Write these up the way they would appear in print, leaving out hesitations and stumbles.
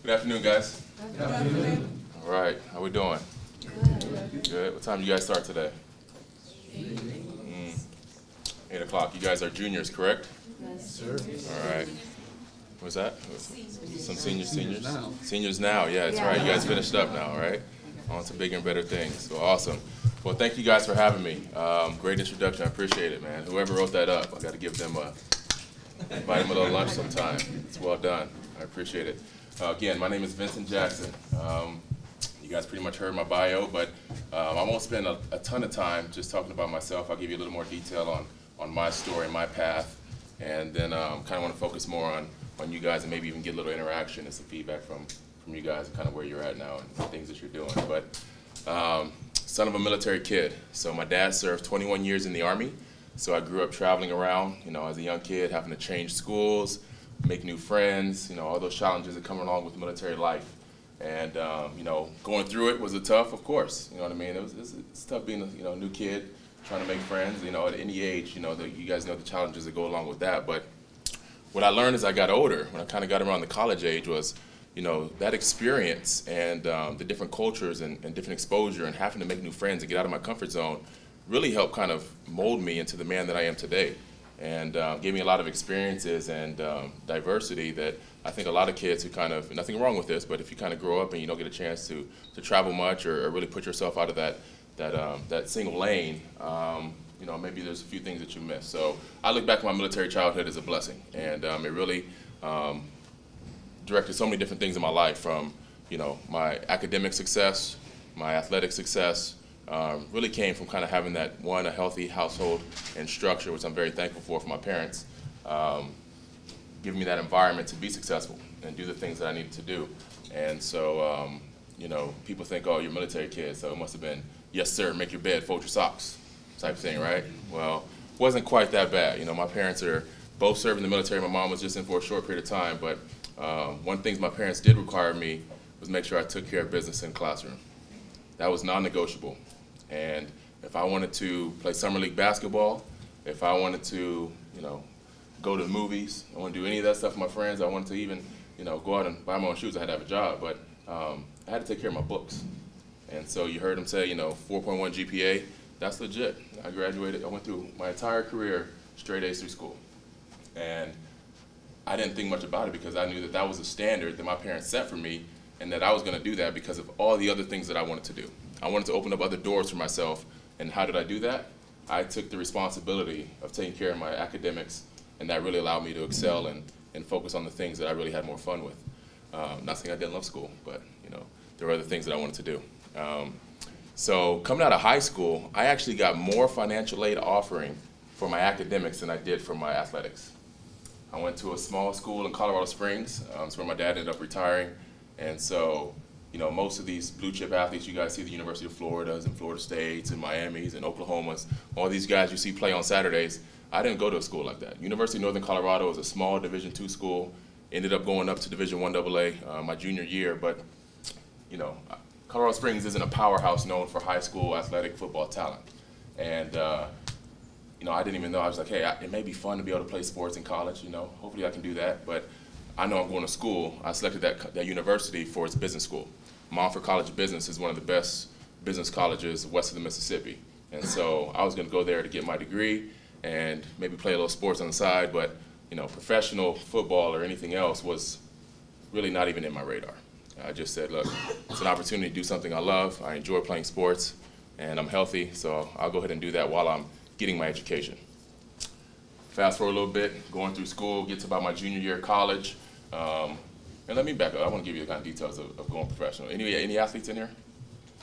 Good afternoon, guys. Good afternoon. All right, how we doing? Good. What time do you guys start today? 8 o'clock. You guys are juniors, correct? Yes, sir. All right. What's that? Some seniors? Now. Seniors now, yeah, that's right. You guys finished up now, right? On to bigger and better things. So awesome. Well, thank you guys for having me. Great introduction. I appreciate it, man. Whoever wrote that up, I got to give them invite them a little lunch sometime. It's well done. I appreciate it. Again, my name is Vincent Jackson. You guys pretty much heard my bio, but I won't spend a ton of time just talking about myself. I'll give you a little more detail on my story, my path, and then kind of want to focus more on you guys and maybe even get a little interaction and some feedback from you guys and kind of where you're at now and things that you're doing. But son of a military kid. So my dad served 21 years in the Army. So I grew up traveling around, as a young kid, having to change schools, make new friends, all those challenges that come along with military life. And, going through it was tough, of course, you know what I mean? It's tough being a new kid, trying to make friends, at any age, you guys know the challenges that go along with that. But what I learned as I got older, when I kind of got around the college age, was, that experience and the different cultures and different exposure and having to make new friends and get out of my comfort zone really helped kind of mold me into the man that I am today, and gave me a lot of experiences and diversity that I think a lot of kids who kind of, nothing wrong with this, but if you kind of grow up and you don't get a chance to travel much or really put yourself out of that single lane, maybe there's a few things that you miss. So I look back at my military childhood as a blessing, and it really directed so many different things in my life, from my academic success, my athletic success. Really came from kind of having a healthy household and structure, which I'm very thankful for my parents, giving me that environment to be successful and do the things that I needed to do. And so, people think, oh, you're a military kid, so it must have been, yes, sir, make your bed, fold your socks, type thing, right? Well, it wasn't quite that bad. My parents are both serving the military. My mom was just in for a short period of time, but one of the things my parents did require me was make sure I took care of business in the classroom. That was non-negotiable. And if I wanted to play summer league basketball, if I wanted to, go to the movies, I want to do any of that stuff with my friends, I wanted to even, go out and buy my own shoes, I had to have a job, but I had to take care of my books. And so you heard them say, 4.1 GPA, that's legit. I graduated, I went through my entire career straight A's through school. And I didn't think much about it because I knew that was a standard that my parents set for me, and that I was going to do that because of all the other things that I wanted to do. I wanted to open up other doors for myself, and how did I do that? I took the responsibility of taking care of my academics, and that really allowed me to excel and focus on the things that I really had more fun with. Not saying I didn't love school, but there were other things that I wanted to do. So coming out of high school, I actually got more financial aid offering for my academics than I did for my athletics. I went to a small school in Colorado Springs. That's where my dad ended up retiring, and so most of these blue chip athletes, you guys see the University of Floridas and Florida States and Miamis and Oklahomas, all these guys you see play on Saturdays. I didn't go to a school like that. University of Northern Colorado was a small Division II school, ended up going up to Division I AA my junior year, but Colorado Springs isn't a powerhouse known for high school athletic football talent. And I didn't even know. I was like, hey, it may be fun to be able to play sports in college, hopefully I can do that, but I know I'm going to school. I selected that university for its business school. Montfort College of Business is one of the best business colleges west of the Mississippi. And so I was going to go there to get my degree and maybe play a little sports on the side, but professional football or anything else was really not even in my radar. I just said, look, it's an opportunity to do something I love. I enjoy playing sports, and I'm healthy, so I'll go ahead and do that while I'm getting my education. Fast forward a little bit, going through school, get to about my junior year of college. And let me back up. I want to give you the kind of details of going professional. Any athletes in here?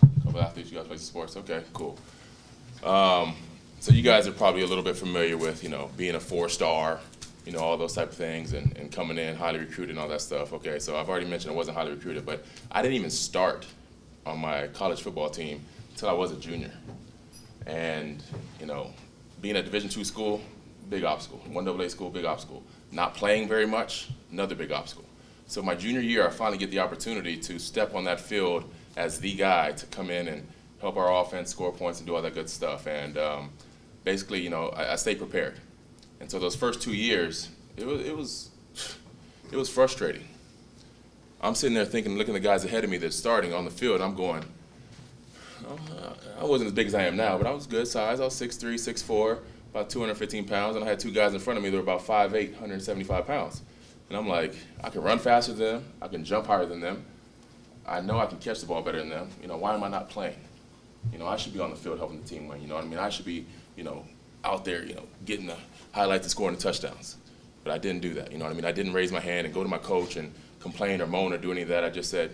A couple athletes, you guys play sports? Okay, cool. So you guys are probably a little bit familiar with, being a 4-star, all those type of things, and coming in highly recruited and all that stuff. Okay, so I've already mentioned I wasn't highly recruited, but I didn't even start on my college football team until I was a junior. And, being at Division II school, big obstacle. 1AA school, big obstacle. Not playing very much, another big obstacle. So my junior year, I finally get the opportunity to step on that field as the guy to come in and help our offense score points and do all that good stuff. And basically, I stayed prepared. And so those first 2 years, it was frustrating. I'm sitting there thinking, looking at the guys ahead of me that's starting on the field, and I'm going, I wasn't as big as I am now, but I was good size. I was 6'3", 6'4", about 215 pounds, and I had two guys in front of me that were about 5'8", 175 pounds. And I'm like, I can run faster than them, I can jump higher than them, I know I can catch the ball better than them. Why am I not playing? I should be on the field helping the team win. You know what I mean? I should be, out there, getting the highlights and scoring the touchdowns. But I didn't do that. You know what I mean? I didn't raise my hand and go to my coach and complain or moan or do any of that. I just said,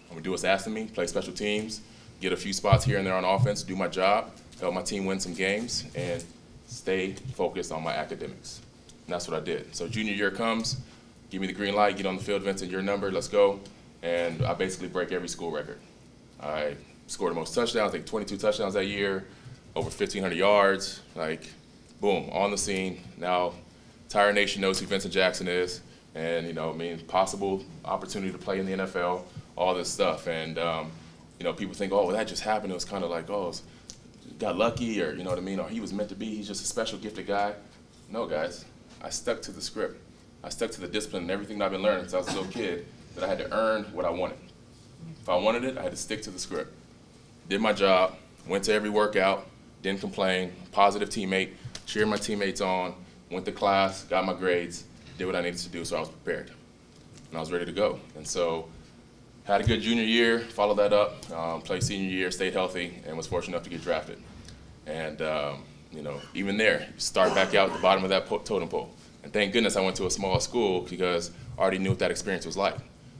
I'm gonna do what's asked of me, play special teams, get a few spots here and there on offense, do my job, help my team win some games, and stay focused on my academics. And that's what I did. So junior year comes, give me the green light, get on the field, Vincent, your number, let's go. And I basically break every school record. I scored the most touchdowns, I think 22 touchdowns that year, over 1,500 yards, like, boom, on the scene. Now, entire nation knows who Vincent Jackson is, and, possible opportunity to play in the NFL, all this stuff. And, people think, oh, well, that just happened. It was kind of like, oh, got lucky, or, you know what I mean, or he was meant to be, he's just a special gifted guy. No, guys, I stuck to the script. I stuck to the discipline and everything that I've been learning since I was a little kid, that I had to earn what I wanted. If I wanted it, I had to stick to the script. Did my job, went to every workout, didn't complain, positive teammate, cheered my teammates on, went to class, got my grades, did what I needed to do, so I was prepared. And I was ready to go. And so, had a good junior year, followed that up, played senior year, stayed healthy, and was fortunate enough to get drafted. And, even there, start back out at the bottom of that totem pole. And thank goodness I went to a small school because I already knew what that experience was like.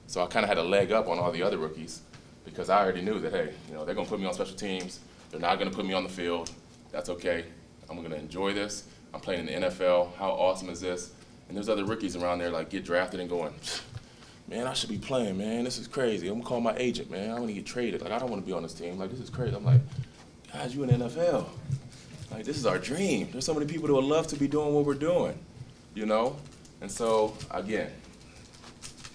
So I kind of had a leg up on all the other rookies because I already knew that, hey, they're going to put me on special teams. They're not going to put me on the field. That's okay. I'm going to enjoy this. I'm playing in the NFL. How awesome is this? And there's other rookies around there like get drafted and going, man, I should be playing, man. This is crazy. I'm going to call my agent, man. I want to get traded. Like, I don't want to be on this team. Like, this is crazy. I'm like, guys, you in the NFL. Like, this is our dream. There's so many people that would love to be doing what we're doing, And so, again,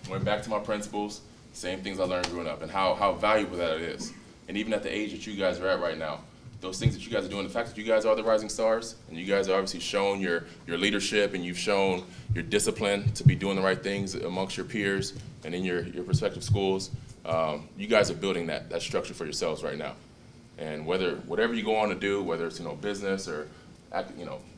went back to my principles, same things I learned growing up, and how valuable that is. And even at the age that you guys are at right now, those things that you guys are doing, the fact that you guys are the rising stars, and you guys are obviously shown your leadership, and you've shown your discipline to be doing the right things amongst your peers and in your respective schools, you guys are building that structure for yourselves right now. And whatever you go on to do, whether it's business or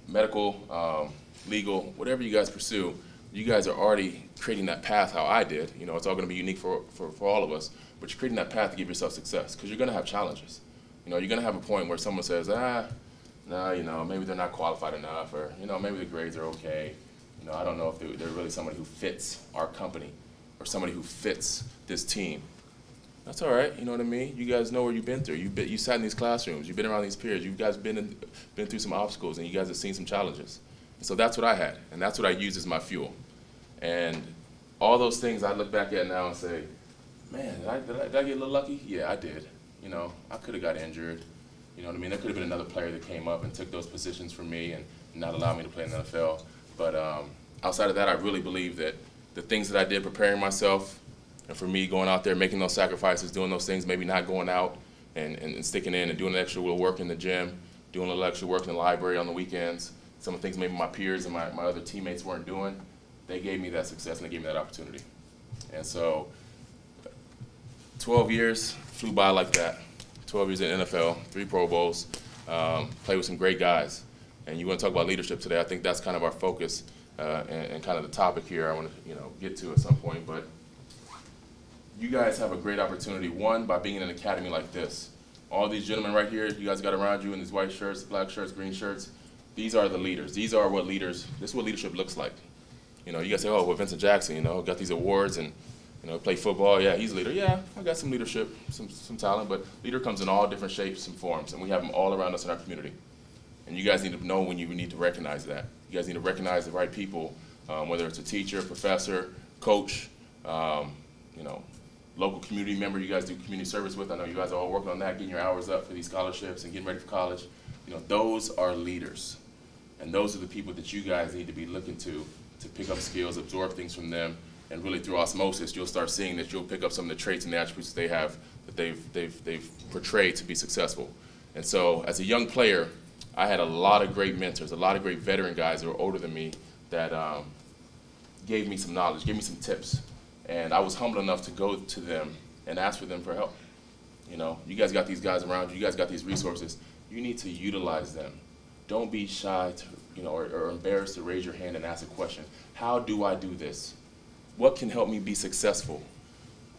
medical, legal, whatever you guys pursue, you guys are already creating that path how I did. It's all going to be unique for all of us, but you're creating that path to give yourself success because you're going to have challenges. You're going to have a point where someone says, no, maybe they're not qualified enough, or maybe the grades are okay. I don't know if they're really somebody who fits our company or somebody who fits this team. That's all right, you know what I mean? You guys know where you've been through. You sat in these classrooms, you've been around these peers, you guys been through some obstacles, and you guys have seen some challenges. And so that's what I had, and that's what I used as my fuel. And all those things I look back at now and say, man, did I get a little lucky? Yeah, I did. I could have got injured. You know what I mean? There could have been another player that came up and took those positions from me and not allow me to play in the NFL. But outside of that, I really believe that the things that I did preparing myself, and for me going out there, making those sacrifices, doing those things, maybe not going out and sticking in and doing the extra little work in the gym, doing a little extra work in the library on the weekends, some of the things maybe my peers and my other teammates weren't doing, they gave me that success and they gave me that opportunity. And so 12 years flew by like that. 12 years in NFL, 3 Pro Bowls, played with some great guys. And you want to talk about leadership today, I think that's kind of our focus and kind of the topic here I want to get to at some point. But you guys have a great opportunity, one, by being in an academy like this. All these gentlemen right here, you guys got around you in these white shirts, black shirts, green shirts, these are the leaders. These are what this is what leadership looks like. You guys say, oh, well, Vincent Jackson, got these awards and, play football. Yeah, he's a leader. Yeah, I got some leadership, some talent, but leader comes in all different shapes and forms, and we have them all around us in our community. And you guys need to know when you need to recognize that. You guys need to recognize the right people, whether it's a teacher, professor, coach, local community member you guys do community service with. I know you guys are all working on that, getting your hours up for these scholarships and getting ready for college. Those are leaders. And those are the people that you guys need to be looking to pick up skills, absorb things from them, and really through osmosis, you'll start seeing that you'll pick up some of the traits and the attributes they have that they've portrayed to be successful. And so as a young player, I had a lot of great mentors, a lot of great veteran guys that were older than me that gave me some knowledge, gave me some tips. And I was humble enough to go to them and ask for them for help. You know, you guys got these guys around you, you guys got these resources. You need to utilize them. Don't be shy to, you know, or embarrassed to raise your hand and ask a question. How do I do this? What can help me be successful?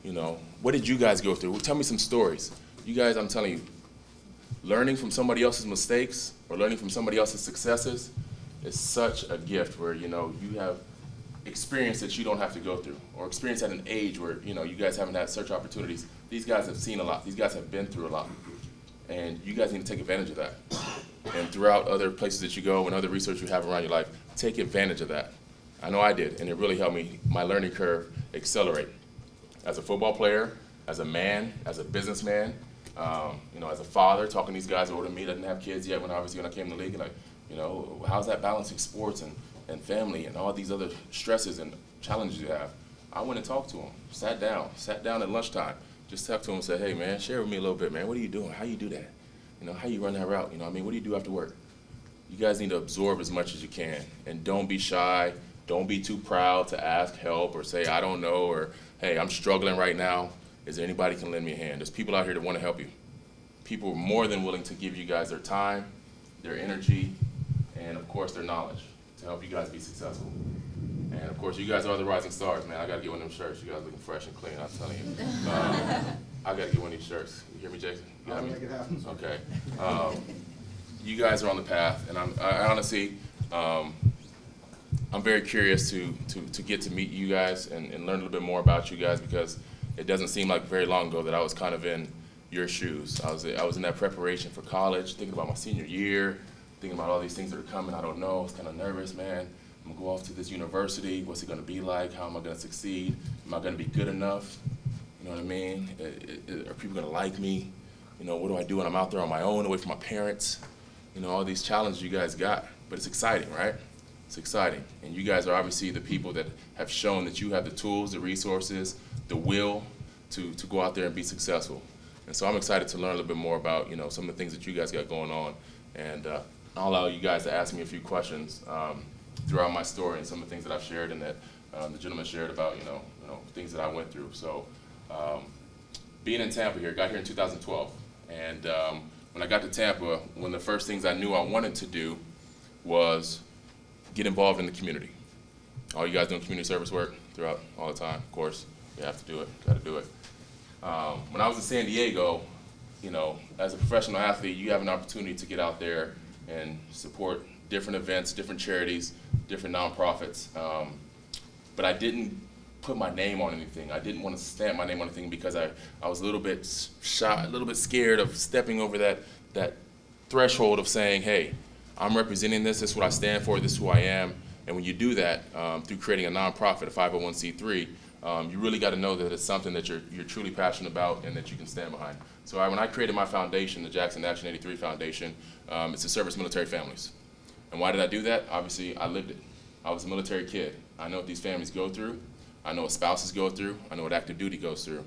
You know, what did you guys go through? Tell me some stories. You guys, I'm telling you, learning from somebody else's mistakes or learning from somebody else's successes is such a gift where, you know, you have experience that you don't have to go through, or experience at an age where, you know, you guys haven't had such opportunities. These guys have seen a lot. These guys have been through a lot. And you guys need to take advantage of that. And throughout other places that you go and other research you have around your life, take advantage of that. I know I did, and it really helped me, my learning curve, accelerate. As a football player, as a man, as a businessman, you know, as a father, talking to these guys older than me, didn't have kids yet when I came to the league, and like, you know, how's that balancing sports and family and all these other stresses and challenges you have? I went and talked to him, sat down at lunchtime, just talked to him and said, hey man, share with me a little bit, man, what are you doing? How you do that? You know, how you run that route? You know, I mean, what do you do after work? You guys need to absorb as much as you can, and don't be shy, don't be too proud to ask help or say, I don't know, or hey, I'm struggling right now. Is there anybody can lend me a hand? There's people out here that want to help you. People are more than willing to give you guys their time, their energy, and of course their knowledge to help you guys be successful. And of course, you guys are the rising stars, man. I gotta get one of them shirts. You guys looking fresh and clean, I'm telling you. I gotta get one of these shirts. You hear me, Jason? You got me? Make it happen. Okay. You guys are on the path, and I honestly, I'm very curious to get to meet you guys and learn a little bit more about you guys, because it doesn't seem like very long ago that I was kind of in your shoes. I was in that preparation for college, thinking about my senior year, thinking about all these things that are coming. I don't know. I was kind of nervous, man. I'm gonna go off to this university. What's it gonna be like? How am I gonna succeed? Am I gonna be good enough? You know what I mean? Are people gonna like me? You know, what do I do when I'm out there on my own, away from my parents? You know, all these challenges you guys got. But it's exciting, right? It's exciting. And you guys are obviously the people that have shown that you have the tools, the resources, the will to go out there and be successful. And so I'm excited to learn a little bit more about, you know, some of the things that you guys got going on. And I'll allow you guys to ask me a few questions throughout my story and some of the things that I've shared and that the gentleman shared about, you know, things that I went through. So being in Tampa here, got here in 2012. And when I got to Tampa, one of the first things I knew I wanted to do was get involved in the community. All you guys doing community service work throughout all the time, of course. You have to do it, got to do it. When I was in San Diego, you know, as a professional athlete, you have an opportunity to get out there and support different events, different charities, different nonprofits. But I didn't put my name on anything. I didn't want to stamp my name on anything because I was a little bit shy, a little bit scared of stepping over that threshold of saying, hey, I'm representing this is what I stand for, this is who I am. And when you do that through creating a nonprofit, a 501c3, you really got to know that it's something that you're truly passionate about and that you can stand behind. So when I created my foundation, the Jackson Action 83 Foundation, it's to service military families. And why did I do that? Obviously, I lived it. I was a military kid. I know what these families go through. I know what spouses go through. I know what active duty goes through.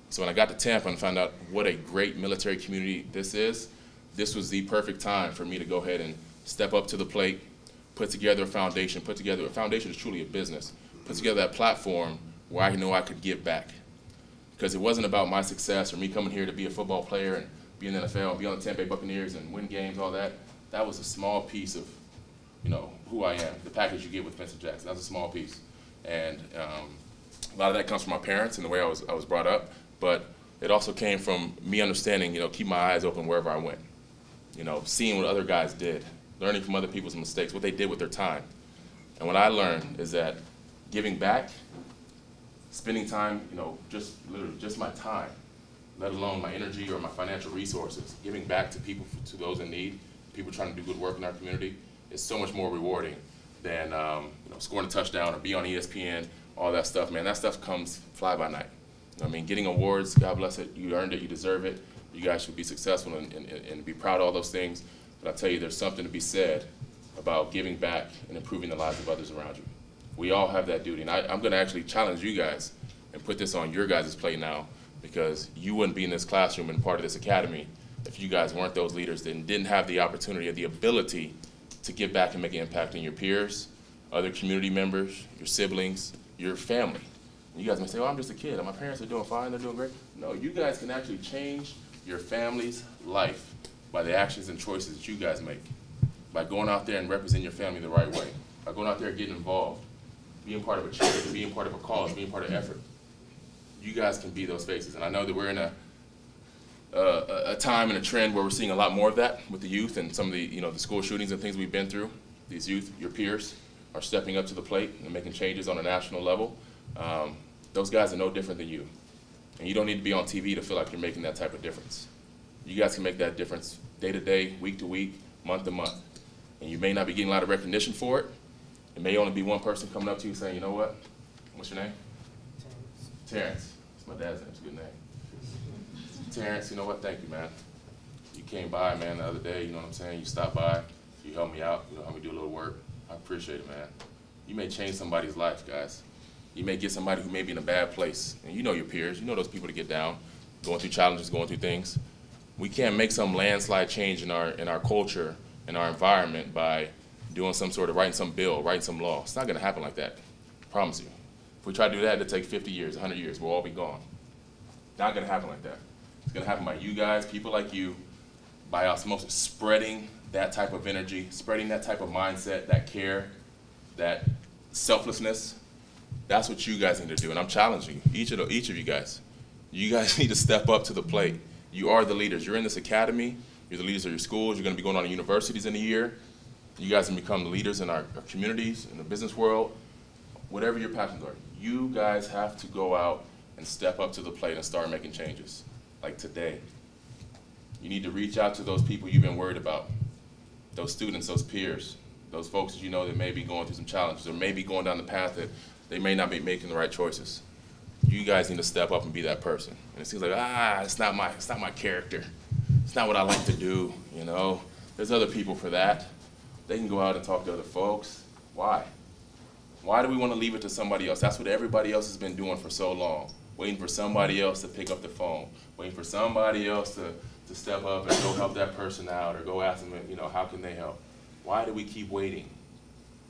So when I got to Tampa and found out what a great military community this is, this was the perfect time for me to go ahead and step up to the plate, put together a foundation, is truly a business, put together that platform where I know I could give back. Because it wasn't about my success or me coming here to be a football player and be in the NFL and be on the Tampa Bay Buccaneers and win games, all that. That was a small piece of, you know, who I am, the package you get with Vincent Jackson. That's a small piece. And a lot of that comes from my parents and the way I was brought up, but it also came from me understanding, you know, keep my eyes open wherever I went. You know, seeing what other guys did, learning from other people's mistakes, what they did with their time. And what I learned is that giving back, spending time, you know, literally just my time, let alone my energy or my financial resources, giving back to people, to those in need, people trying to do good work in our community, is so much more rewarding than you know, scoring a touchdown or be on ESPN, all that stuff, man. That stuff comes fly by night. You know what I mean, getting awards, God bless it, you earned it, you deserve it. You guys should be successful and be proud of all those things. But I tell you, there's something to be said about giving back and improving the lives of others around you. We all have that duty. And I'm going to actually challenge you guys and put this on your guys' plate now, because you wouldn't be in this classroom and part of this academy if you guys weren't those leaders and didn't have the opportunity or the ability to give back and make an impact on your peers, other community members, your siblings, your family. You guys may say, oh, I'm just a kid. My parents are doing fine. They're doing great. No, you guys can actually change your family's life by the actions and choices that you guys make, by going out there and representing your family the right way, by going out there and getting involved, being part of a charity, being part of a cause, being part of effort. You guys can be those faces. And I know that we're in a time and a trend where we're seeing a lot more of that with the youth and some of the, the school shootings and things we've been through. These youth, your peers, are stepping up to the plate and making changes on a national level. Those guys are no different than you. And you don't need to be on TV to feel like you're making that type of difference. You guys can make that difference day to day, week to week, month to month. And you may not be getting a lot of recognition for it. It may only be one person coming up to you saying, you know what? What's your name? Terrence. It's my dad's name. It's a good name. Terrence, you know what? Thank you, man. You came by, man, the other day. You know what I'm saying? You stopped by. You helped me out. You helped me do a little work. I appreciate it, man. You may change somebody's life, guys. You may get somebody who may be in a bad place. And you know your peers. You know those people that get down, going through challenges, going through things. We can't make some landslide change in our culture, in our environment by doing some sort of writing some bill, writing some law. It's not going to happen like that. I promise you. If we try to do that, it'll take 50 years, 100 years. We'll all be gone. Not going to happen like that. It's going to happen by you guys, people like you, by osmosis, spreading that type of energy, spreading that type of mindset, that care, that selflessness. That's what you guys need to do, and I'm challenging each of you guys. You guys need to step up to the plate. You are the leaders. You're in this academy. You're the leaders of your schools. You're going to be going on to universities in a year. You guys can become the leaders in our communities, in the business world, whatever your passions are. You guys have to go out and step up to the plate and start making changes, like today. You need to reach out to those people you've been worried about, those students, those peers, those folks that you know that may be going through some challenges or may be going down the path that they may not be making the right choices. You guys need to step up and be that person. And it seems like, it's not my character. It's not what I like to do, you know. There's other people for that. They can go out and talk to other folks. Why? Why do we want to leave it to somebody else? That's what everybody else has been doing for so long, waiting for somebody else to pick up the phone, waiting for somebody else to step up and go help that person out or go ask them, how can they help? Why do we keep waiting?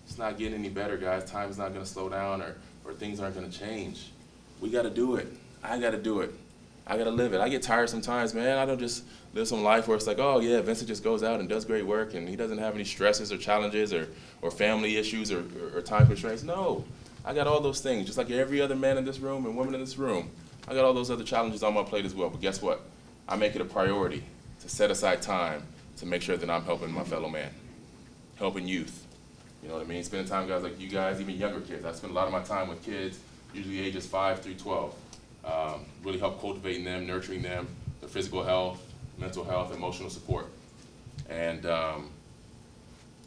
It's not getting any better, guys. Time is not going to slow down or things aren't going to change. We got to do it. I got to do it. I got to live it. I get tired sometimes, man. I don't just live some life where it's like, oh, yeah, Vincent just goes out and does great work and he doesn't have any stresses or challenges or family issues or time constraints. No, I got all those things, just like every other man in this room and woman in this room. I got all those other challenges on my plate as well. But guess what? I make it a priority to set aside time to make sure that I'm helping my fellow man, helping youth. You know what I mean? Spending time with guys like you guys, even younger kids. I spend a lot of my time with kids, usually ages 5 through 12. Really help cultivating them, nurturing them, their physical health, mental health, emotional support. And I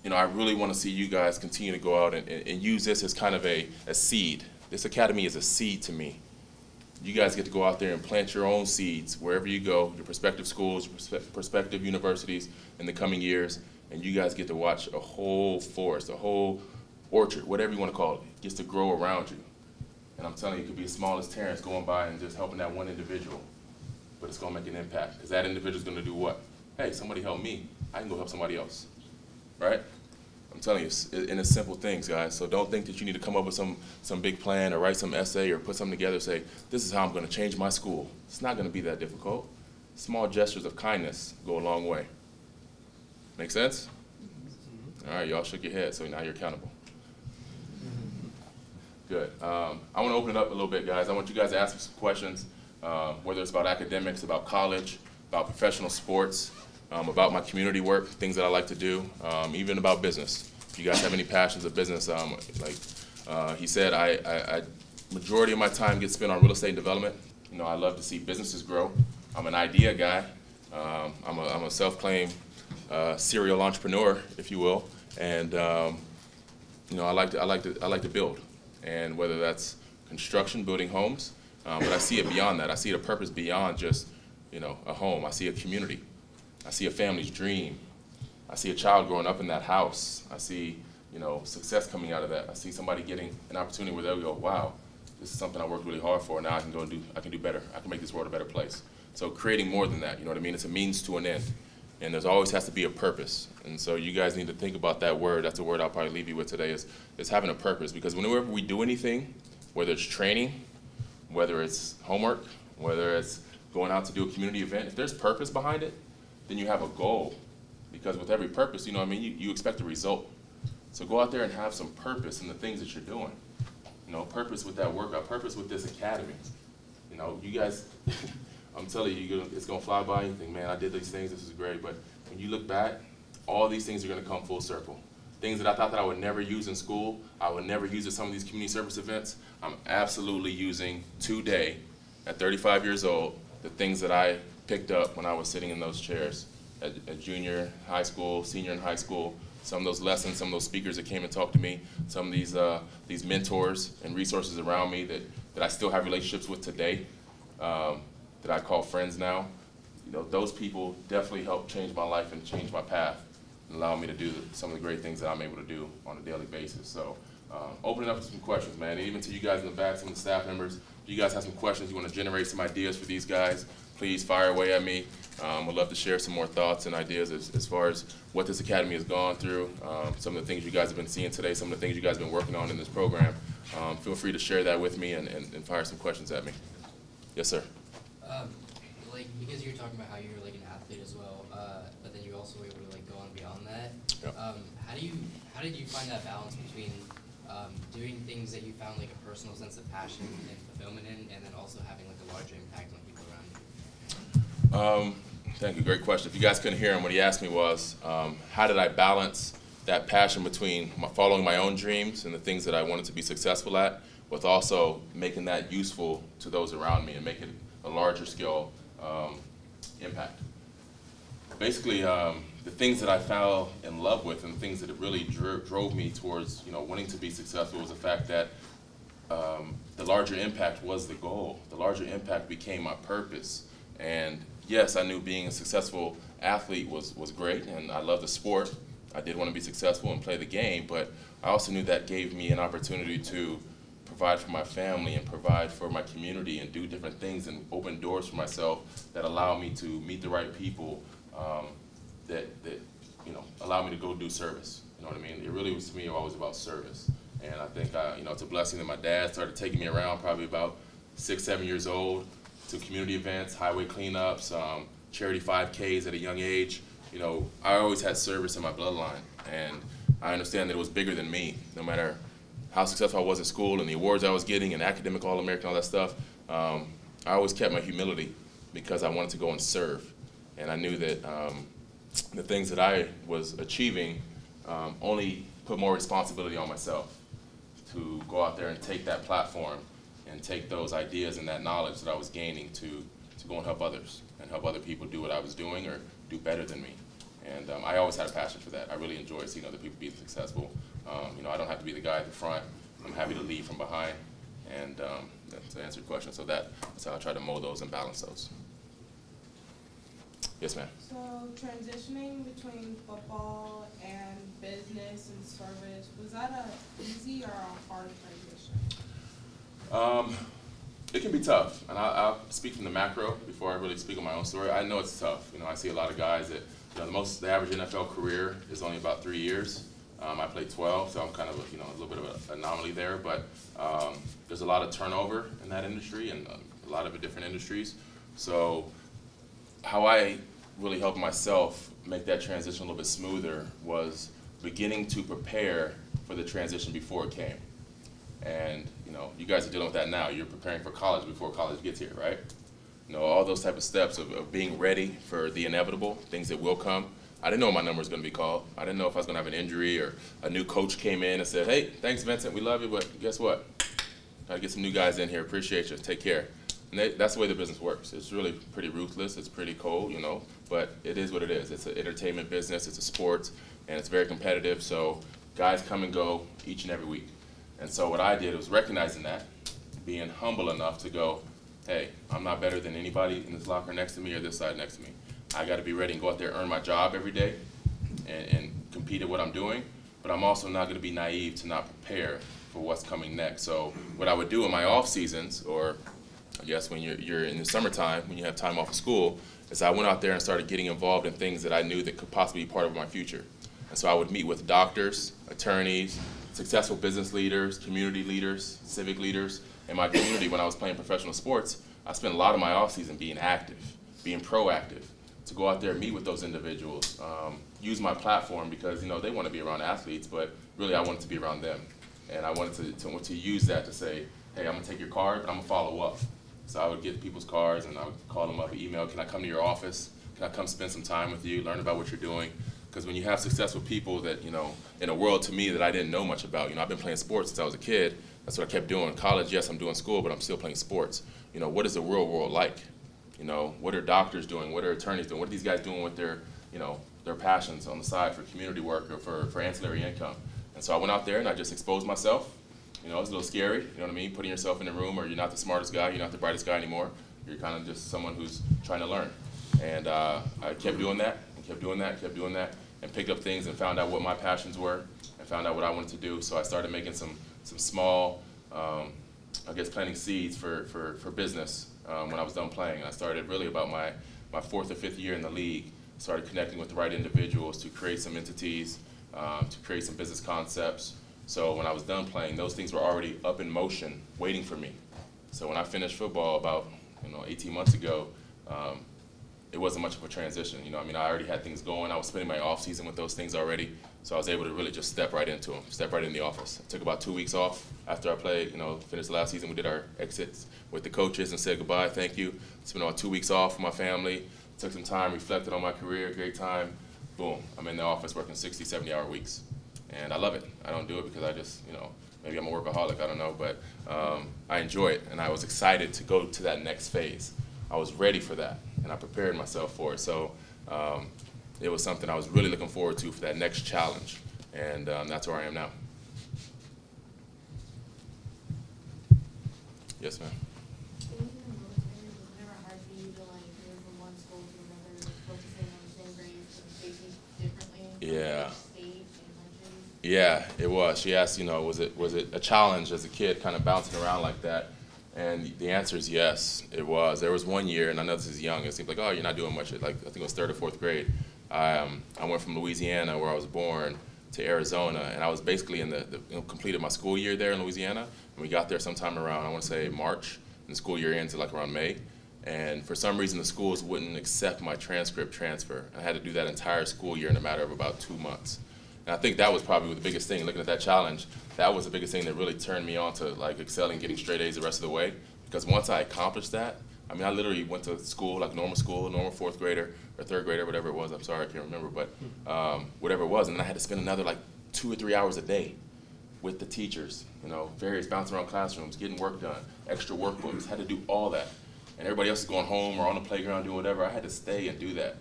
really want to see you guys continue to go out and use this as kind of a seed. This academy is a seed to me. You guys get to go out there and plant your own seeds wherever you go, your prospective schools, your prospective universities in the coming years, and you guys get to watch a whole forest, a whole orchard, whatever you want to call it, gets to grow around you. And I'm telling you, it could be as small as Terrence going by and just helping that one individual, but it's going to make an impact, because that individual is going to do what? Hey, somebody help me, I can go help somebody else, right? I'm telling you, and it's simple things, guys. So don't think that you need to come up with some big plan or write some essay or put something together and say, this is how I'm going to change my school. It's not going to be that difficult. Small gestures of kindness go a long way. Make sense? All right, y'all shook your head, so now you're accountable. Good. I want to open it up a little bit, guys. I want you guys to ask me some questions, whether it's about academics, about college, about professional sports, about my community work, things that I like to do, even about business. If you guys have any passions of business, like he said, I majority of my time gets spent on real estate and development. I love to see businesses grow. I'm an idea guy. I'm a self-claimed serial entrepreneur, if you will, and I like to build. And whether that's construction, building homes, but I see it beyond that. I see a purpose beyond just, a home. I see a community. I see a family's dream. I see a child growing up in that house. I see, success coming out of that. I see somebody getting an opportunity where they'll go, wow, this is something I worked really hard for. Now I can do better. I can make this world a better place. So creating more than that, you know what I mean? It's a means to an end. And there's always has to be a purpose. And so you guys need to think about that word. That's the word I'll probably leave you with today is having a purpose. Because whenever we do anything, whether it's training, whether it's homework, whether it's going out to do a community event. If there's purpose behind it, then you have a goal. Because with every purpose, you know what I mean, you expect a result. So go out there and have some purpose in the things that you're doing. You know, purpose with that workout, purpose with this academy. You know, you guys, I'm telling you, it's going to fly by and you think, man, I did these things, this is great. But when you look back, all these things are going to come full circle. Things that I thought that I would never use in school, I would never use at some of these community service events, I'm absolutely using today, at 35 years old, the things that I picked up when I was sitting in those chairs at junior high school, senior in high school. Some of those lessons, some of those speakers that came and talked to me, some of these mentors and resources around me that I still have relationships with today, that I call friends now. You know, those people definitely helped change my life and change my path and allow me to do some of the great things that I'm able to do on a daily basis. So opening up to some questions, man. Even to you guys in the back, some of the staff members, if you guys have some questions, you want to generate some ideas for these guys, please fire away at me. Would love to share some more thoughts and ideas as far as what this academy has gone through, some of the things you guys have been seeing today, some of the things you guys have been working on in this program. Feel free to share that with me and fire some questions at me. Yes, sir. Like, because you're talking about how you're like an athlete as well, but then you also were able to like go on beyond that. Yep. How did you find that balance between doing things that you found like a personal sense of passion and fulfillment in, and then also having like a larger impact on people around you? Thank you. Great question. If you guys couldn't hear him, what he asked me was, how did I balance that passion between following my own dreams and the things that I wanted to be successful at, with also making that useful to those around me and making a larger scale impact. Basically, the things that I fell in love with and the things that it really drove me towards, you know, wanting to be successful was the fact that the larger impact was the goal. The larger impact became my purpose. And yes, I knew being a successful athlete was great, and I love the sport. I did want to be successful and play the game, but I also knew that gave me an opportunity to provide for my family and provide for my community and do different things and open doors for myself that allow me to meet the right people, that you know, allow me to go do service. You know what I mean? It really was, to me, always about service. And I think you know, it's a blessing that my dad started taking me around probably about 6, 7 years old to community events, highway cleanups, charity 5Ks at a young age. You know, I always had service in my bloodline, and I understand that it was bigger than me. No matter how successful I was in school and the awards I was getting and academic All-American, all that stuff, I always kept my humility because I wanted to go and serve. And I knew that the things that I was achieving only put more responsibility on myself to go out there and take that platform and take those ideas and that knowledge that I was gaining to go and help others and help other people do what I was doing or do better than me. And I always had a passion for that. I really enjoy seeing other people be successful. You know, I don't have to be the guy at the front. I'm happy to lead from behind. And to answer your question, so that's how I try to mold those and balance those. Yes, ma'am. So transitioning between football and business and service, was that an easy or a hard transition? It can be tough, and I'll speak from the macro before I really speak on my own story. I know it's tough. You know, I see a lot of guys that, you know, the average NFL career is only about 3 years. I played 12, so I'm kind of a little bit of an anomaly there. But there's a lot of turnover in that industry and a lot of different industries. So how I really helped myself make that transition a little bit smoother was beginning to prepare for the transition before it came. And you know, you guys are dealing with that now. You're preparing for college before college gets here, right? You know, all those type of steps of being ready for the inevitable, things that will come. I didn't know what my number was going to be called. I didn't know if I was going to have an injury or a new coach came in and said, hey, thanks, Vincent, we love you, but guess what? Got to get some new guys in here. Appreciate you. Take care. And that's the way the business works. It's really pretty ruthless. It's pretty cold, you know, but it is what it is. It's an entertainment business. It's a sport, and it's very competitive. So guys come and go each and every week. And so what I did was recognizing that, being humble enough to go, hey, I'm not better than anybody in this locker next to me or this side next to me. I got to be ready and go out there, earn my job every day, and compete at what I'm doing. But I'm also not going to be naive to not prepare for what's coming next. So what I would do in my off seasons, or I guess when you're in the summertime, when you have time off of school, is I went out there and started getting involved in things that I knew that could possibly be part of my future. And so I would meet with doctors, attorneys, successful business leaders, community leaders, civic leaders, in my community when I was playing professional sports, I spent a lot of my off season being active, being proactive, to go out there and meet with those individuals, use my platform because they want to be around athletes, but really I wanted to be around them. And I wanted to use that to say, hey, I'm going to take your card, but I'm going to follow up. So I would get people's cards and I would call them up, email, can I come to your office? Can I come spend some time with you, learn about what you're doing? Because when you have successful people that, in a world to me that I didn't know much about, I've been playing sports since I was a kid. That's what I kept doing. College, yes, I'm doing school, but I'm still playing sports. What is the real world like? What are doctors doing? What are attorneys doing? What are these guys doing with their, their passions on the side for community work or for ancillary income? And so I went out there and I just exposed myself. It was a little scary, you know what I mean? Putting yourself in a room where you're not the smartest guy, you're not the brightest guy anymore. You're kind of just someone who's trying to learn. And I kept doing that, and kept doing that, and kept doing that, and picked up things and found out what my passions were, and found out what I wanted to do. So I started making some small, planting seeds for business when I was done playing. And I started really about my 4th or 5th year in the league, started connecting with the right individuals to create some entities, to create some business concepts. So when I was done playing, those things were already up in motion, waiting for me. So when I finished football about 18 months ago, it wasn't much of a transition. I already had things going. I was spending my off season with those things already, so I was able to really just step right into them, step right in the office. I took about 2 weeks off after I played. Finished the last season. We did our exits with the coaches and said goodbye, thank you. Spent about 2 weeks off with my family. Took some time, reflected on my career, great time. Boom, I'm in the office working 60, 70-hour weeks. And I love it. I don't do it because I just, maybe I'm a workaholic, I don't know, but I enjoy it. And I was excited to go to that next phase. I was ready for that, and I prepared myself for it. So it was something I was really looking forward to for that next challenge. And that's where I am now. Yes, ma'am. Yeah. Yeah, it was. She asked, was it a challenge as a kid, kind of bouncing around like that? And the answer is yes, it was. There was one year, and I know this is young. It seems like, oh, you're not doing much. I think it was 3rd or 4th grade. I went from Louisiana, where I was born, to Arizona, and I was basically completed my school year there in Louisiana. And we got there sometime around, I want to say March, and the school year ends like around May. And for some reason, the schools wouldn't accept my transcript transfer. I had to do that entire school year in a matter of about 2 months. And I think that was probably the biggest thing, looking at that challenge, that was the biggest thing that really turned me on to excelling, getting straight A's the rest of the way. Because once I accomplished that, I literally went to school, normal 4th grader or 3rd grader, whatever it was. I'm sorry, I can't remember, but whatever it was. And then I had to spend another 2 or 3 hours a day with the teachers, various bouncing around classrooms, getting work done, extra workbooks, had to do all that. And everybody else is going home or on the playground doing whatever. I had to stay and do that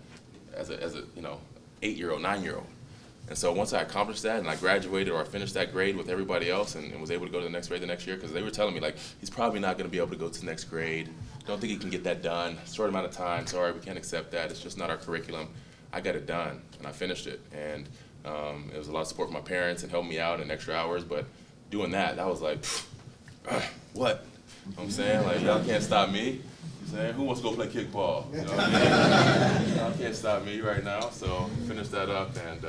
as a 8-year-old, 9-year-old. And so once I accomplished that and I graduated or I finished that grade with everybody else and was able to go to the next grade the next year, because they were telling me, he's probably not going to be able to go to the next grade. Don't think he can get that done. Short amount of time. Sorry, we can't accept that. It's just not our curriculum. I got it done, and I finished it. And it was a lot of support from my parents and helping me out in extra hours. But doing that was like, what? You know what I'm saying? Y'all can't stop me. You know what I'm saying? Who wants to go play kickball? You know what I mean? Y'all can't stop me right now. So finished that up, and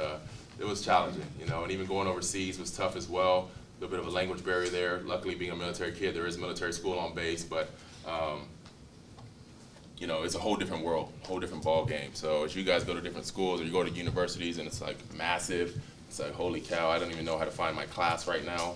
it was challenging, and even going overseas was tough as well. A little bit of a language barrier there. Luckily, being a military kid, there is a military school on base, but it's a whole different world, whole different ball game. So as you guys go to different schools or you go to universities and it's massive, it's holy cow, I don't even know how to find my class right now.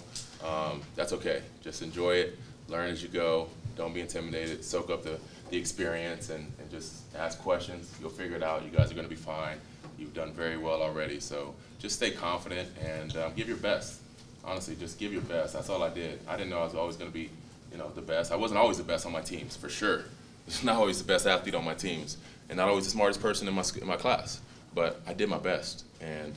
That's okay. Just enjoy it, learn as you go. Don't be intimidated. Soak up the experience and just ask questions. You'll figure it out. You guys are going to be fine. You've done very well already. So just stay confident and give your best. Honestly, just give your best. That's all I did. I didn't know I was always going to be, the best. I wasn't always the best on my teams, for sure. I was not always the best athlete on my teams, and not always the smartest person in my class. But I did my best and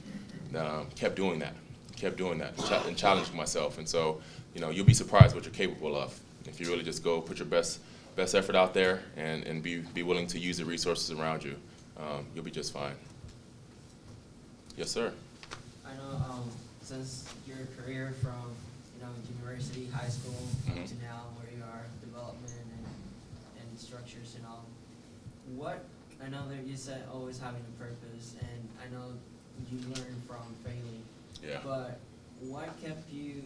kept doing that, and challenging myself. And so, you'll be surprised what you're capable of if you really just go put your best effort out there and be willing to use the resources around you. You'll be just fine. Yes, sir. I know since your career from university, high school, up to now where you are, development and structures and all. I know that you said always having a purpose, and I know you learn from failing. Yeah. But what kept you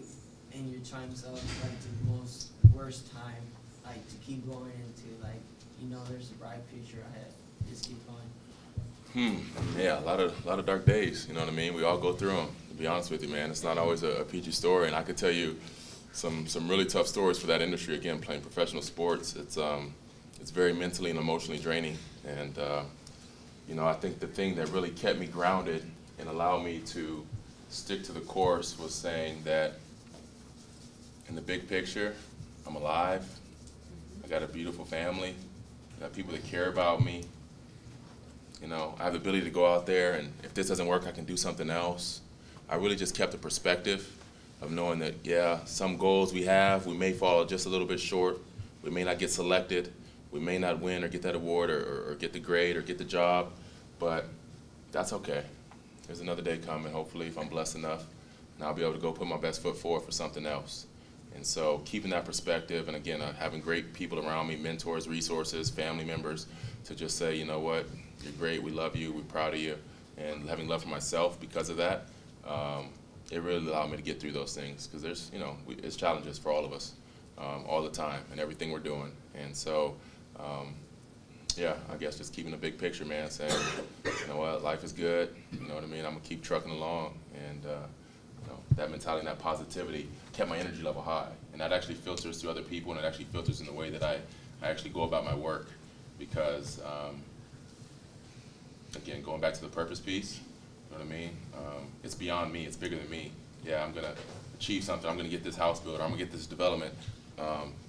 in your times of the most worst time, like, to keep going into, like, you know, there's a bright future ahead, just keep going? Yeah, a lot of dark days. You know what I mean? We all go through them. To be honest with you, man, it's not always a peachy story. And I could tell you some really tough stories for that industry. Again, playing professional sports, it's very mentally and emotionally draining. And you know, I think the thing that really kept me grounded and allowed me to stick to the course was saying that in the big picture, I'm alive. I got a beautiful family. I got people that care about me. You know, I have the ability to go out there, and if this doesn't work, I can do something else. I really just kept the perspective of knowing that, yeah, some goals we have, we may fall just a little bit short. We may not get selected. We may not win or get that award or get the grade or get the job, but that's okay. There's another day coming, hopefully, if I'm blessed enough, and I'll be able to go put my best foot forward for something else. And so keeping that perspective, and again, having great people around me, mentors, resources, family members, to just say, you know what, you're great, we love you, we're proud of you, and having love for myself because of that, it really allowed me to get through those things, because there's, you know, it's challenges for all of us all the time and everything we're doing. And so, yeah, I guess just keeping the big picture, man, saying, you know what, life is good, you know what I mean, I'm going to keep trucking along, and you know, that mentality and that positivity kept my energy level high, and that actually filters to other people, and it actually filters in the way that I actually go about my work, because again, going back to the purpose piece, you know what I mean? It's beyond me. It's bigger than me. Yeah, I'm going to achieve something. I'm going to get this house built. Or I'm going to get this development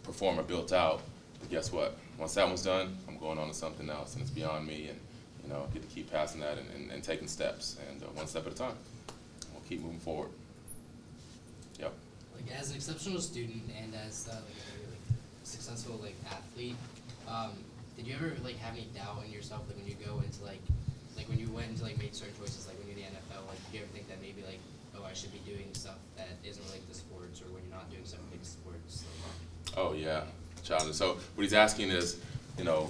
performer built out. But guess what? Once that one's done, I'm going on to something else, and it's beyond me. And you know, I get to keep passing that and taking steps, and one step at a time. We'll keep moving forward. Yep. Like, as an exceptional student and as like a very successful athlete, did you ever have any doubt in yourself when you go into when you went into make certain choices when you're in the NFL? Did you ever think that maybe oh, I should be doing stuff that isn't related to sports, or when you're not doing stuff related to sports? Oh yeah, challenge. So what he's asking is, you know,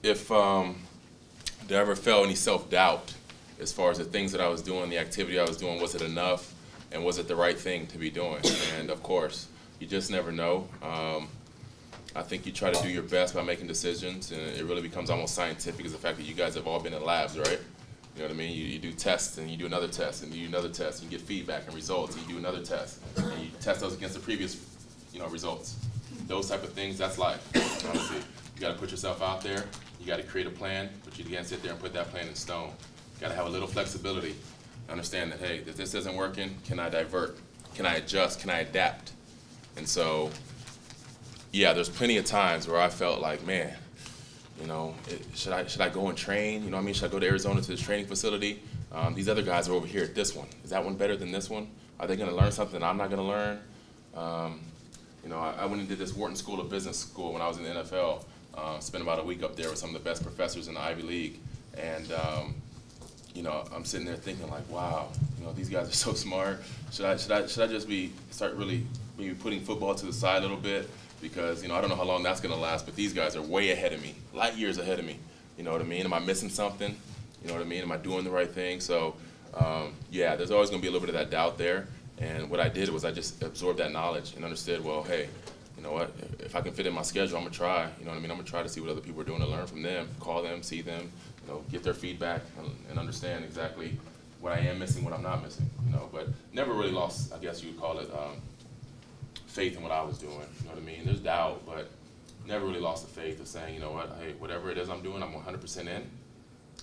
if did I ever felt any self-doubt as far as the things that I was doing, the activity I was doing, was it enough, and was it the right thing to be doing? And of course, you just never know. I think you try to do your best by making decisions, and it really becomes almost scientific, is the fact that you guys have all been in labs, right? You know what I mean? You do tests, and you do another test, and you do another test, and you get feedback and results, and you do another test, and you test those against the previous, you know, results. Those type of things, that's life, honestly. You gotta put yourself out there, you gotta create a plan, but you can't sit there and put that plan in stone. You gotta have a little flexibility, understand that, hey, if this isn't working, can I divert? Can I adjust? Can I adapt? And so, yeah, there's plenty of times where I felt like, man, you know, should I go and train? You know what I mean? Should I go to Arizona to this training facility? These other guys are over here at this one. Is that one better than this one? Are they going to learn something I'm not going to learn? You know, I went and did this Wharton School of Business School when I was in the NFL. Spent about a week up there with some of the best professors in the Ivy League. And, you know, I'm sitting there thinking like, wow, you know, these guys are so smart. Should I just start really maybe putting football to the side a little bit? Because, you know, I don't know how long that's going to last, but these guys are way ahead of me, light years ahead of me. You know what I mean? Am I missing something? You know what I mean? Am I doing the right thing? So, yeah, there's always going to be a little bit of that doubt there. And what I did was I just absorbed that knowledge and understood, well, hey, you know what? If I can fit in my schedule, I'm going to try. You know what I mean? I'm going to try to see what other people are doing, to learn from them, call them, see them, you know, get their feedback and understand exactly what I am missing, what I'm not missing. You know, but never really lost, I guess you would call it, faith in what I was doing. You know what I mean? There's doubt, but never really lost the faith of saying, you know what, hey, whatever it is I'm doing, I'm 100% in.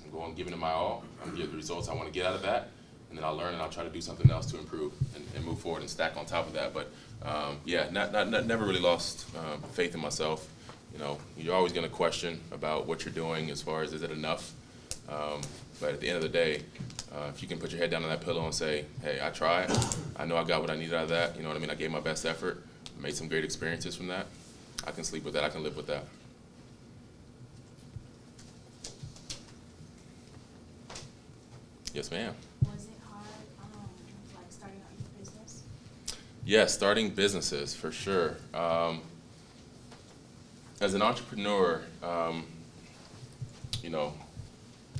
I'm going, giving it my all. I'm going to get the results I want to get out of that, and then I'll learn and I'll try to do something else to improve and move forward and stack on top of that. But yeah, never really lost faith in myself. You know, you're always going to question about what you're doing as far as, is it enough? But at the end of the day, if you can put your head down on that pillow and say, hey, I tried, I know I got what I needed out of that, you know what I mean, I gave my best effort, made some great experiences from that, I can sleep with that, I can live with that. Yes, ma'am. Was it hard, starting out your business? Yes, starting businesses, for sure. As an entrepreneur, you know,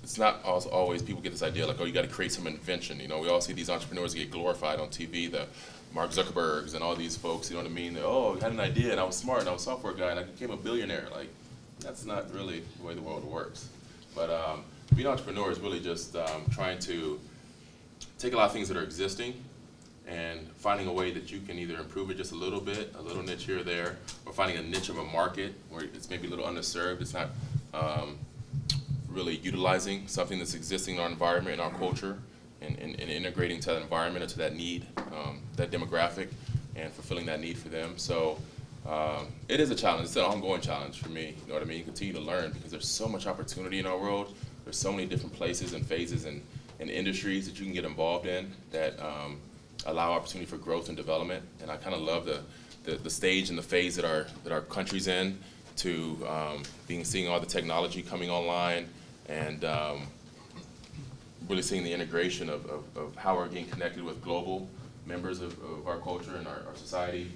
it's not always people get this idea like, oh, you got to create some invention. You know, we all see these entrepreneurs get glorified on TV, the Mark Zuckerbergs and all these folks, you know what I mean? They're, oh, I had an idea and I was smart and I was a software guy and I became a billionaire. Like, that's not really the way the world works. But being an entrepreneur is really just trying to take a lot of things that are existing and finding a way that you can either improve it just a little bit, a little niche here or there, or finding a niche of a market where it's maybe a little underserved. It's not really utilizing something that's existing in our environment, in our culture, and integrating to that environment or to that need, that demographic, and fulfilling that need for them. So it is a challenge. It's an ongoing challenge for me. You know what I mean? Continue to learn because there's so much opportunity in our world. There's so many different places and phases and industries that you can get involved in that allow opportunity for growth and development. And I kind of love the stage and the phase that our country's in, to seeing all the technology coming online, and really seeing the integration of how we're getting connected with global members of our culture and our society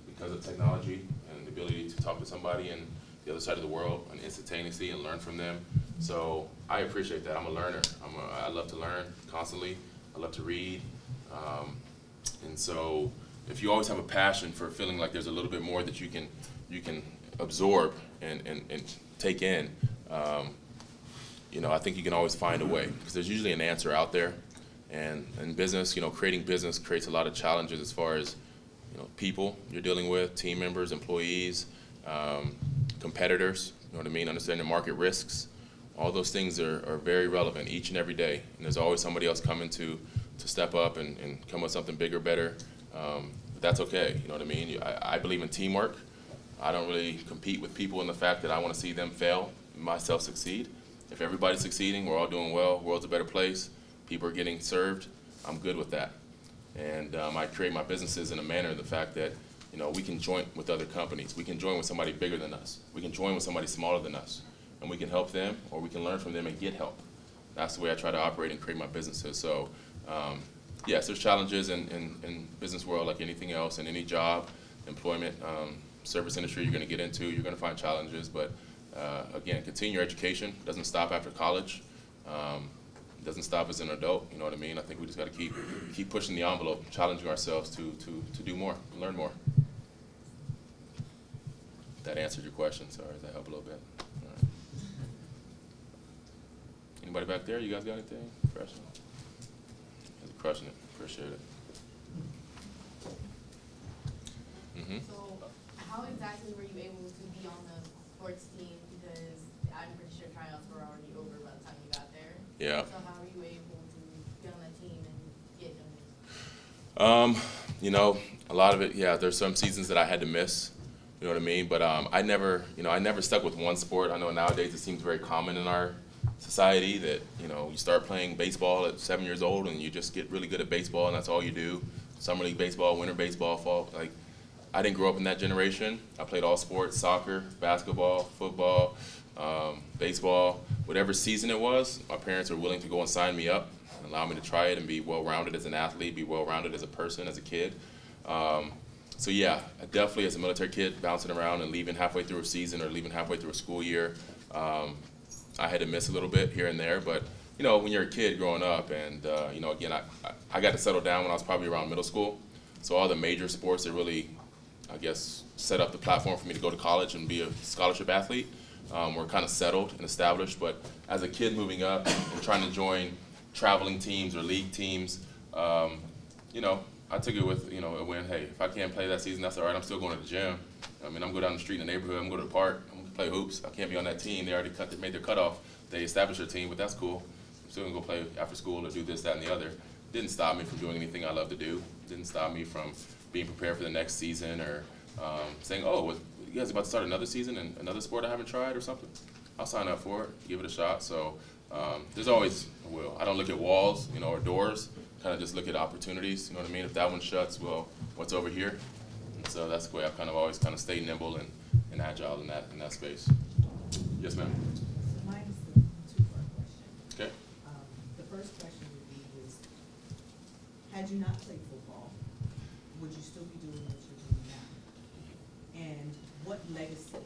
because of technology and the ability to talk to somebody in the other side of the world and instantaneously and learn from them. So I appreciate that. I'm a learner. I love to learn constantly. I love to read. And so if you always have a passion for feeling like there's a little bit more that you can absorb and take in, you know, I think you can always find a way, because there's usually an answer out there. And in business, you know, creating business creates a lot of challenges as far as, you know, people you're dealing with, team members, employees, competitors, you know what I mean, understanding market risks. All those things are very relevant each and every day. And there's always somebody else coming to step up and come with something bigger, better. But that's okay, you know what I mean? I believe in teamwork. I don't really compete with people in the fact that I want to see them fail and myself succeed. If everybody's succeeding, we're all doing well, world's a better place, people are getting served, I'm good with that. And I create my businesses in a manner of the fact that, you know, we can join with other companies. We can join with somebody bigger than us. We can join with somebody smaller than us. And we can help them, or we can learn from them and get help. That's the way I try to operate and create my businesses. So yes, there's challenges in business world like anything else, in any job, employment, service industry you're going to get into, you're going to find challenges. But again, continue your education. Doesn't stop after college. Doesn't stop as an adult. You know what I mean? I think we just got to keep pushing the envelope, challenging ourselves to do more, learn more. That answered your question. Sorry, does that help a little bit? All right. Anybody back there? You guys got anything? Fresh? You're crushing it. Appreciate it. So, how exactly were you able to be on the sports team? Because I'm pretty sure tryouts were already over by the time you got there. Yeah. So how were you able to get on that team and get noticed? You know, a lot of it, yeah, there's some seasons that I had to miss, you know what I mean? But I never stuck with one sport. I know nowadays it seems very common in our society that, you know, you start playing baseball at 7 years old and you just get really good at baseball and that's all you do. Summer league baseball, winter baseball, fall. Like, I didn't grow up in that generation. I played all sports, soccer, basketball, football, baseball, whatever season it was. My parents were willing to go and sign me up, allow me to try it and be well-rounded as an athlete, be well-rounded as a person, as a kid. So yeah, definitely as a military kid, bouncing around and leaving halfway through a season or leaving halfway through a school year, I had to miss a little bit here and there. But you know, when you're a kid growing up, and you know, again, I got to settle down when I was probably around middle school. So all the major sports that really, I guess, set up the platform for me to go to college and be a scholarship athlete were kind of settled and established. But as a kid moving up and trying to join traveling teams or league teams, you know, I took it with, you know, a win. Hey, if I can't play that season, that's all right. I'm still going to the gym. I mean, I'm going down the street in the neighborhood. I'm going to the park. I'm going to play hoops. I can't be on that team. They already made their cutoff. They established their team, but that's cool. I'm still going to go play after school or do this, that, and the other. Didn't stop me from doing anything I love to do. Didn't stop me from being prepared for the next season or saying, oh, you guys about to start another season in another sport I haven't tried or something? I'll sign up for it, give it a shot. So there's always a will. I don't look at walls, you know, or doors. Kind of just look at opportunities. You know what I mean? If that one shuts, well, what's over here? And so that's the way I've kind of always kind of stayed nimble and agile in that space. Yes, ma'am. So mine is a two-part question. Okay. The first question would be had you not played football, would you still be doing what you're doing now? And what legacy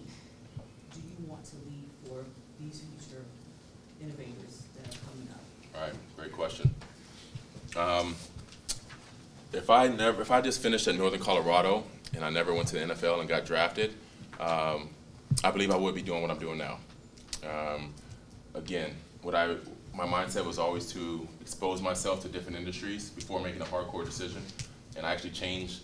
do you want to leave for these future innovators that are coming up? All right, great question. If if I just finished at Northern Colorado and I never went to the NFL and got drafted, I believe I would be doing what I'm doing now. Again, my mindset was always to expose myself to different industries before making a hardcore decision, and I actually changed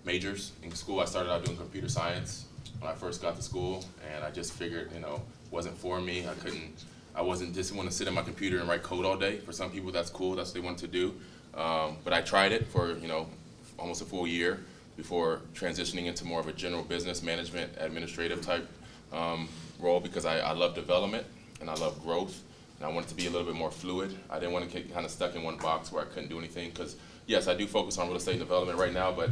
majors in school. I started out doing computer science when I first got to school, and I just figured, you know, wasn't for me. I wasn't just want to sit at my computer and write code all day. For some people, that's cool. That's what they wanted to do. But I tried it for, you know, almost a full year before transitioning into more of a general business management, administrative type role, because I love development and I love growth, and I wanted to be a little bit more fluid. I didn't want to get kind of stuck in one box where I couldn't do anything, because yes, I do focus on real estate development right now, but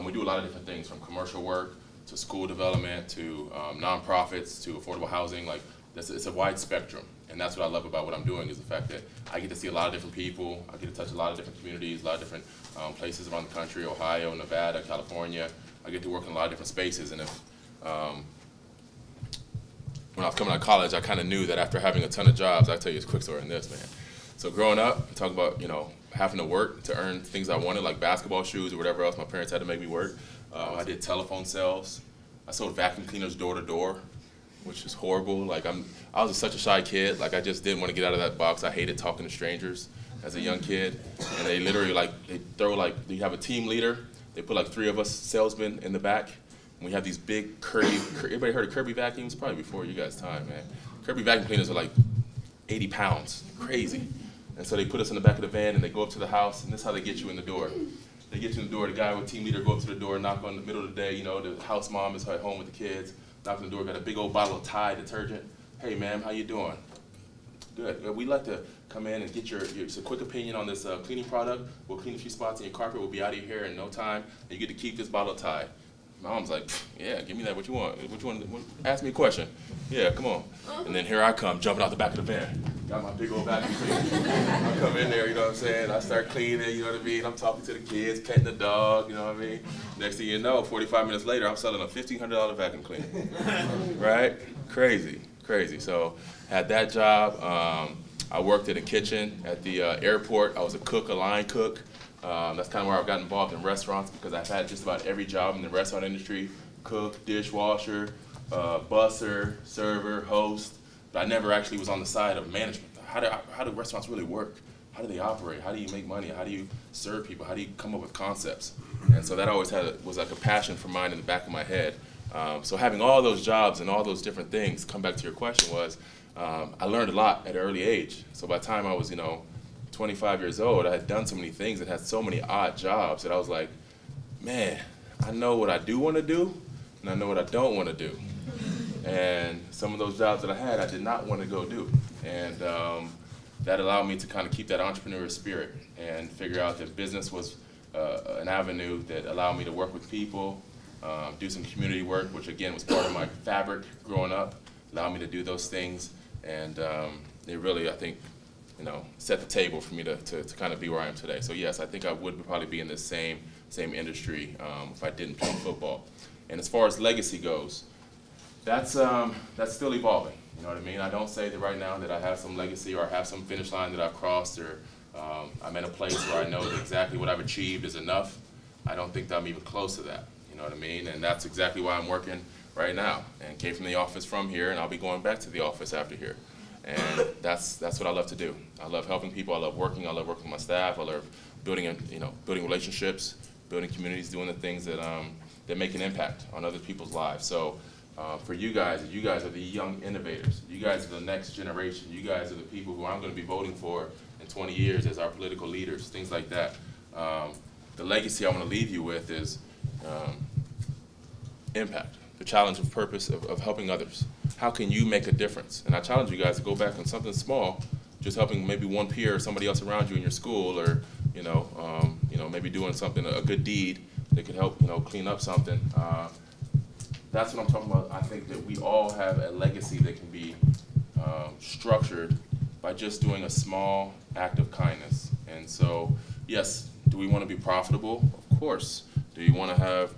we do a lot of different things, from commercial work to school development to nonprofits to affordable housing. Like, it's a wide spectrum, and that's what I love about what I'm doing, is the fact that I get to see a lot of different people. I get to touch a lot of different communities, a lot of different places around the country: Ohio, Nevada, California. I get to work in a lot of different spaces, and if when I was coming out of college, I kind of knew that after having a ton of jobs, I'll tell you a quick story on this, man. So growing up, talk about, you know, having to work to earn things I wanted, like basketball shoes or whatever else my parents had to make me work. I did telephone sales. I sold vacuum cleaners door to door, which is horrible. Like, I was such a shy kid. Like, I just didn't want to get out of that box. I hated talking to strangers as a young kid. And they literally, like, you have a team leader. They put like 3 of us salesmen in the back. And we have these big everybody heard of Kirby vacuums? Probably before you guys' time, man. Kirby vacuum cleaners are like 80 pounds, crazy. And so they put us in the back of the van, and they go up to the house, and this is how they get you in the door. They get you in the door, the guy with team leader go up to the door, knock on the middle of the day, you know, the house mom is at home with the kids, knock on the door, got a big old bottle of Tide detergent. Hey, ma'am, how you doing? Good. We'd like to come in and get your a quick opinion on this cleaning product. We'll clean a few spots in your carpet. We'll be out of your hair in no time. And you get to keep this bottle of Tide. Mom's like, yeah, give me that. What you want? What you want? Ask me a question. Yeah, come on. And then here I come, jumping out the back of the van. Got my big old vacuum cleaner. I come in there, you know what I'm saying? I start cleaning, you know what I mean? I'm talking to the kids, petting the dog, you know what I mean? Next thing you know, 45 minutes later, I'm selling a $1,500 vacuum cleaner. Right? Crazy, crazy. So had that job. I worked in a kitchen at the airport. I was a cook, a line cook. That's kind of where I've gotten involved in restaurants, because I've had just about every job in the restaurant industry: cook, dishwasher, busser, server, host. But I never actually was on the side of management. How do restaurants really work? How do they operate? How do you make money? How do you serve people? How do you come up with concepts? And so that always was like a passion for mine in the back of my head. So having all those jobs and all those different things, come back to your question, was I learned a lot at an early age. So by the time I was, 25 years old, I had done so many things and had so many odd jobs that I was like, man, I know what I do want to do, and I know what I don't want to do. And some of those jobs that I had, I did not want to go do. And that allowed me to kind of keep that entrepreneurial spirit and figure out that business was an avenue that allowed me to work with people, do some community work, which again was part of my fabric growing up, allowed me to do those things. And it really, I think, set the table for me to kind of be where I am today. So yes, I think I would probably be in this same industry if I didn't play football. And as far as legacy goes, that's still evolving. You know what I mean? I don't say that right now that I have some legacy or I have some finish line that I've crossed, or I'm in a place where I know that exactly what I've achieved is enough. I don't think that I'm even close to that. You know what I mean? And that's exactly why I'm working right now, and came from the office from here, and I'll be going back to the office after here. And that's what I love to do. I love helping people. I love working with my staff. I love building relationships, building communities, doing the things that make an impact on other people's lives. So for you guys are the young innovators. You guys are the next generation. You guys are the people who I'm going to be voting for in 20 years as our political leaders, things like that. The legacy I want to leave you with is impact, the challenge of purpose of helping others. How can you make a difference? And I challenge you guys to go back on something small, just helping maybe one peer or somebody else around you in your school, or maybe doing something, a good deed that could help clean up something. That's what I'm talking about. I think that we all have a legacy that can be structured by just doing a small act of kindness. And so, yes, do we want to be profitable? Of course. Do you want to have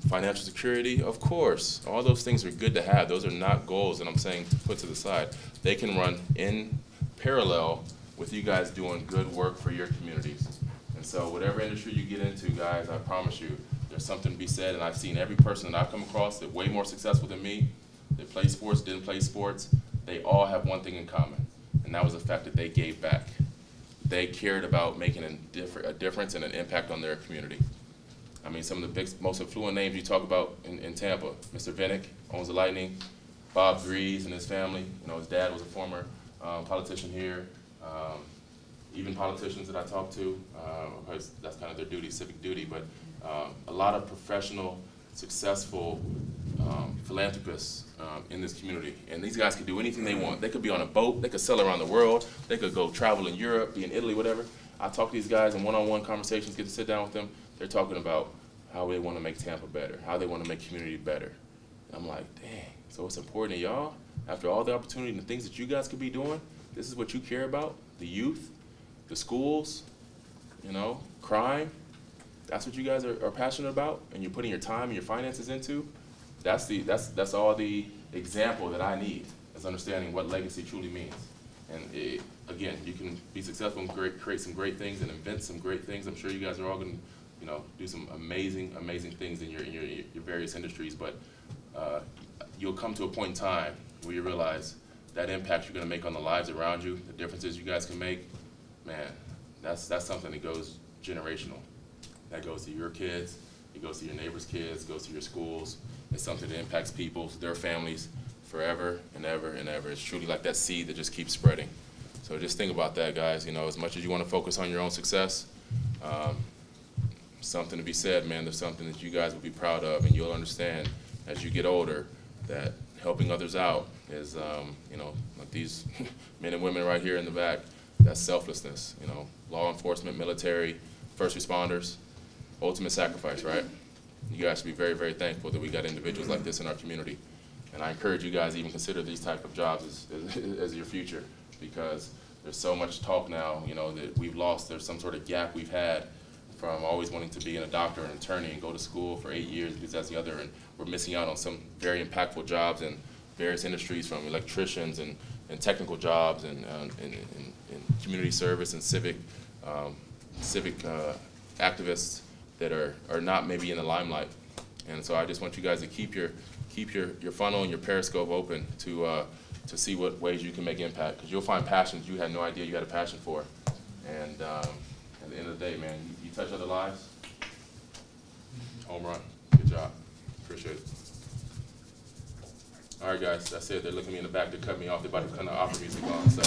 financial security? Of course. All those things are good to have. Those are not goals that I'm saying to put to the side. They can run in parallel with you guys doing good work for your communities. And And so whatever industry you get into, guys, I promise you, there's something to be said, and I've seen every person that I've come across that's way more successful than me, that played sports, didn't play sports, they all have one thing in common, and that was the fact that they gave back. They cared about making a difference and an impact on their community. I mean, some of the most affluent names you talk about in Tampa, Mr. Vinnick owns the Lightning, Bob Grease and his family, you know, his dad was a former politician here, even politicians that I talk to, because that's kind of their duty, civic duty, but a lot of professional, successful philanthropists in this community. And these guys could do anything they want. They could be on a boat, they could sail around the world, they could go travel in Europe, be in Italy, whatever. I talk to these guys in one-on-one conversations, get to sit down with them. They're talking about how they want to make Tampa better, how they want to make community better. And I'm like, dang, so it's important to y'all? After all the opportunity and the things that you guys could be doing, this is what you care about? The youth, the schools, you know, crime? That's what you guys are passionate about, and you're putting your time and your finances into? That's all the example that I need, is understanding what legacy truly means. And again, you can be successful and create some great things and invent some great things. I'm sure you guys are all going to, you know, do some amazing things in your various industries. But you'll come to a point in time where you realize that impact you're going to make on the lives around you, the differences you guys can make. Man, that's something that goes generational. That goes to your kids, it goes to your neighbors' kids, it goes to your schools. It's something that impacts people, their families, forever and ever and ever. It's truly like that seed that just keeps spreading. So just think about that, guys. You know, as much as you want to focus on your own success, something to be said, man. There's something that you guys will be proud of, and you'll understand as you get older that helping others out is, you know, like these men and women right here in the back, that's selflessness. You know, law enforcement, military, first responders, ultimate sacrifice, right? You guys should be very, very thankful that we got individuals like this in our community. And I encourage you guys to even consider these type of jobs as your future, because there's so much talk now, you know, that we've lost. There's some sort of gap we've had from always wanting to be a doctor, an attorney, and go to school for 8 years because that's the other, and we're missing out on some very impactful jobs in various industries, from electricians and technical jobs and community service and civic activists that are not maybe in the limelight. And so I just want you guys to keep your funnel and your periscope open to see what ways you can make impact, because you'll find passions you had no idea you had a passion for. And at the end of the day, man, you touch other lives, home run. Good job. Appreciate it. All right, guys, that's it. They're looking at me in the back to cut me off. They're about to kind of offer me some gone. So